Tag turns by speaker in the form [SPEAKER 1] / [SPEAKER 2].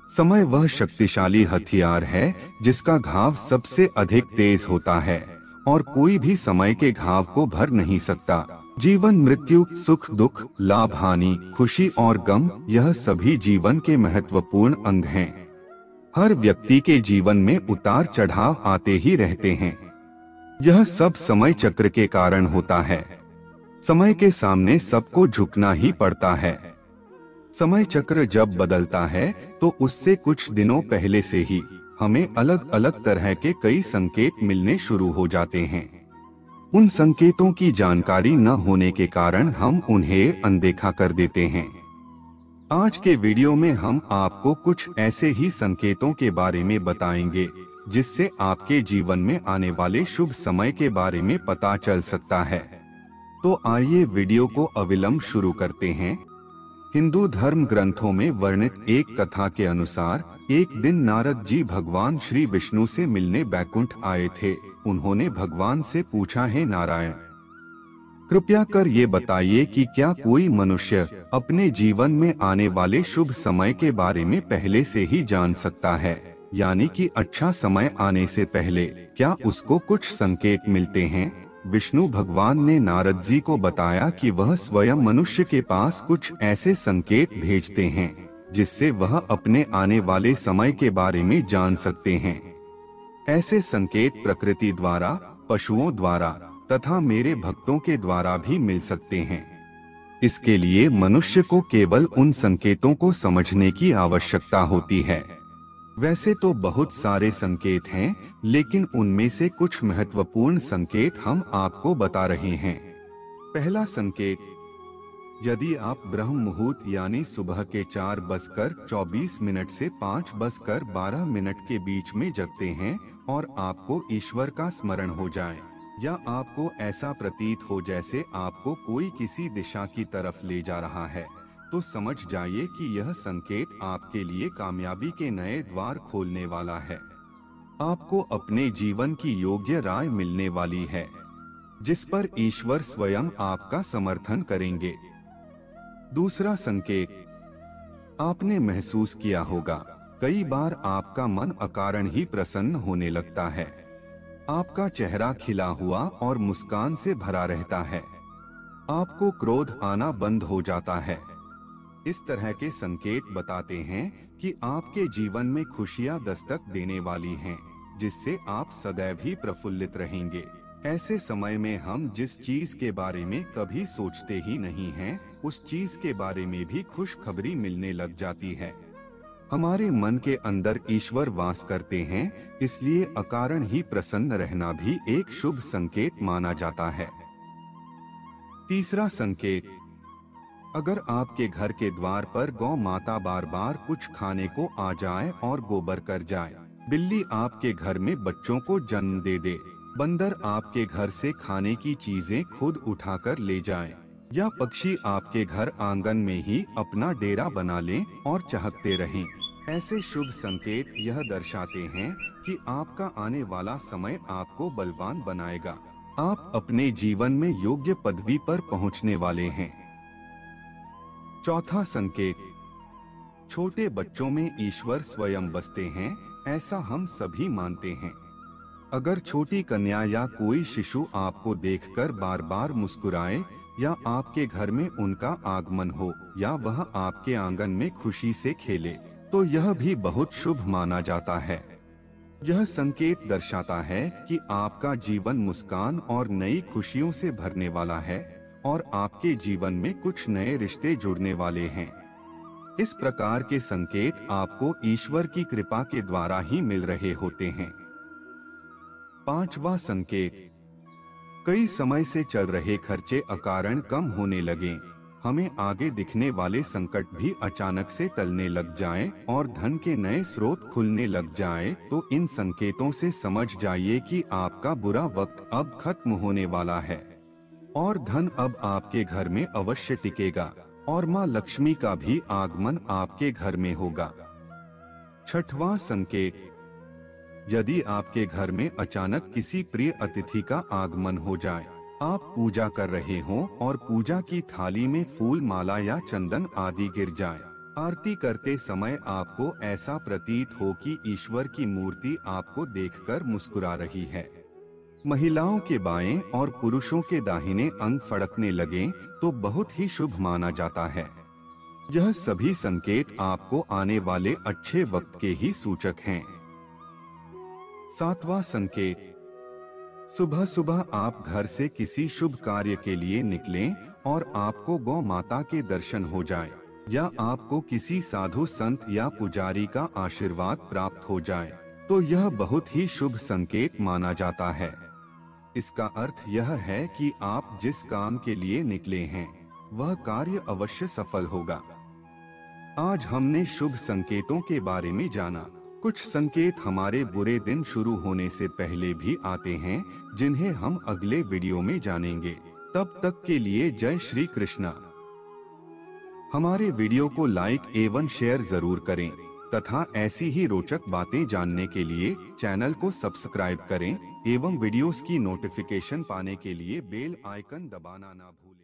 [SPEAKER 1] समय वह शक्तिशाली हथियार है जिसका घाव सबसे अधिक तेज होता है और कोई भी समय के घाव को भर नहीं सकता। जीवन, मृत्यु, सुख दुख, लाभ हानि, खुशी और गम, यह सभी जीवन के महत्वपूर्ण अंग हैं। हर व्यक्ति के जीवन में उतार चढ़ाव आते ही रहते हैं। यह सब समय चक्र के कारण होता है। समय के सामने सबको झुकना ही पड़ता है। समय चक्र जब बदलता है तो उससे कुछ दिनों पहले से ही हमें अलग अलग तरह के कई संकेत मिलने शुरू हो जाते हैं। उन संकेतों की जानकारी न होने के कारण हम उन्हें अनदेखा कर देते हैं। आज के वीडियो में हम आपको कुछ ऐसे ही संकेतों के बारे में बताएंगे जिससे आपके जीवन में आने वाले शुभ समय के बारे में पता चल सकता है। तो आइए वीडियो को अविलंब शुरू करते हैं। हिंदू धर्म ग्रंथों में वर्णित एक कथा के अनुसार एक दिन नारद जी भगवान श्री विष्णु से मिलने बैकुंठ आए थे। उन्होंने भगवान से पूछा, हे नारायण, कृपया कर ये बताइए कि क्या कोई मनुष्य अपने जीवन में आने वाले शुभ समय के बारे में पहले से ही जान सकता है, यानी कि अच्छा समय आने से पहले क्या उसको कुछ संकेत मिलते हैं? विष्णु भगवान ने नारद जी को बताया कि वह स्वयं मनुष्य के पास कुछ ऐसे संकेत भेजते हैं जिससे वह अपने आने वाले समय के बारे में जान सकते हैं। ऐसे संकेत प्रकृति द्वारा, पशुओं द्वारा तथा मेरे भक्तों के द्वारा भी मिल सकते हैं। इसके लिए मनुष्य को केवल उन संकेतों को समझने की आवश्यकता होती है। वैसे तो बहुत सारे संकेत हैं, लेकिन उनमें से कुछ महत्वपूर्ण संकेत हम आपको बता रहे हैं। पहला संकेत, यदि आप ब्रह्म मुहूर्त यानी सुबह के 4:24 से 5:12 के बीच में जगते हैं और आपको ईश्वर का स्मरण हो जाए, या आपको ऐसा प्रतीत हो जैसे आपको कोई किसी दिशा की तरफ ले जा रहा है, तो समझ जाइए कि यह संकेत आपके लिए कामयाबी के नए द्वार खोलने वाला है। आपको अपने जीवन की योग्य राय मिलने वाली है, जिस पर ईश्वर स्वयं आपका समर्थन करेंगे। दूसरा संकेत, आपने महसूस किया होगा, कई बार आपका मन अकारण ही प्रसन्न होने लगता है। आपका चेहरा खिला हुआ और मुस्कान से भरा रहता है। आपको क्रोध आना बंद हो जाता है। इस तरह के संकेत बताते हैं कि आपके जीवन में खुशियां दस्तक देने वाली हैं, जिससे आप सदैव ही प्रफुल्लित रहेंगे। ऐसे समय में हम जिस चीज के बारे में कभी सोचते ही नहीं हैं, उस चीज के बारे में भी खुशखबरी मिलने लग जाती है। हमारे मन के अंदर ईश्वर वास करते हैं, इसलिए अकारण ही प्रसन्न रहना भी एक शुभ संकेत माना जाता है। तीसरा संकेत, अगर आपके घर के द्वार पर गौ माता बार बार कुछ खाने को आ जाए और गोबर कर जाए, बिल्ली आपके घर में बच्चों को जन्म दे दे, बंदर आपके घर से खाने की चीजें खुद उठाकर ले जाए, या पक्षी आपके घर आंगन में ही अपना डेरा बना लें और चहकते रहें, ऐसे शुभ संकेत यह दर्शाते हैं कि आपका आने वाला समय आपको बलवान बनाएगा। आप अपने जीवन में योग्य पदवी पर पहुंचने वाले हैं। चौथा संकेत, छोटे बच्चों में ईश्वर स्वयं बसते हैं, ऐसा हम सभी मानते हैं। अगर छोटी कन्या या कोई शिशु आपको देखकर बार बार मुस्कुराए, या आपके घर में उनका आगमन हो, या वह आपके आंगन में खुशी से खेले, तो यह भी बहुत शुभ माना जाता है। यह संकेत दर्शाता है कि आपका जीवन मुस्कान और नई खुशियों से भरने वाला है और आपके जीवन में कुछ नए रिश्ते जुड़ने वाले हैं। इस प्रकार के संकेत आपको ईश्वर की कृपा के द्वारा ही मिल रहे होते हैं। पांचवा संकेत, कई समय से चल रहे खर्चे अकारण कम होने लगे, हमें आगे दिखने वाले संकट भी अचानक से टलने लग जाएं और धन के नए स्रोत खुलने लग जाएं, तो इन संकेतों से समझ जाइए कि आपका बुरा वक्त अब खत्म होने वाला है और धन अब आपके घर में अवश्य टिकेगा और मां लक्ष्मी का भी आगमन आपके घर में होगा। छठवां संकेत, यदि आपके घर में अचानक किसी प्रिय अतिथि का आगमन हो जाए, आप पूजा कर रहे हों और पूजा की थाली में फूल, माला या चंदन आदि गिर जाए, आरती करते समय आपको ऐसा प्रतीत हो कि ईश्वर की मूर्ति आपको देखकर मुस्कुरा रही है। महिलाओं के बाएं और पुरुषों के दाहिने अंग फड़कने लगें तो बहुत ही शुभ माना जाता है। यह सभी संकेत आपको आने वाले अच्छे वक्त के ही सूचक हैं। 7वां संकेत, सुबह सुबह आप घर से किसी शुभ कार्य के लिए निकलें और आपको गौ माता के दर्शन हो जाए या आपको किसी साधु संत या पुजारी का आशीर्वाद प्राप्त हो जाए तो यह बहुत ही शुभ संकेत माना जाता है। इसका अर्थ यह है कि आप जिस काम के लिए निकले हैं वह कार्य अवश्य सफल होगा। आज हमने शुभ संकेतों के बारे में जाना। कुछ संकेत हमारे बुरे दिन शुरू होने से पहले भी आते हैं जिन्हें हम अगले वीडियो में जानेंगे। तब तक के लिए जय श्री कृष्णा। हमारे वीडियो को लाइक एवं शेयर जरूर करें तथा ऐसी ही रोचक बातें जानने के लिए चैनल को सब्सक्राइब करें एवं वीडियोस की नोटिफिकेशन पाने के लिए बेल आइकन दबाना ना भूलें।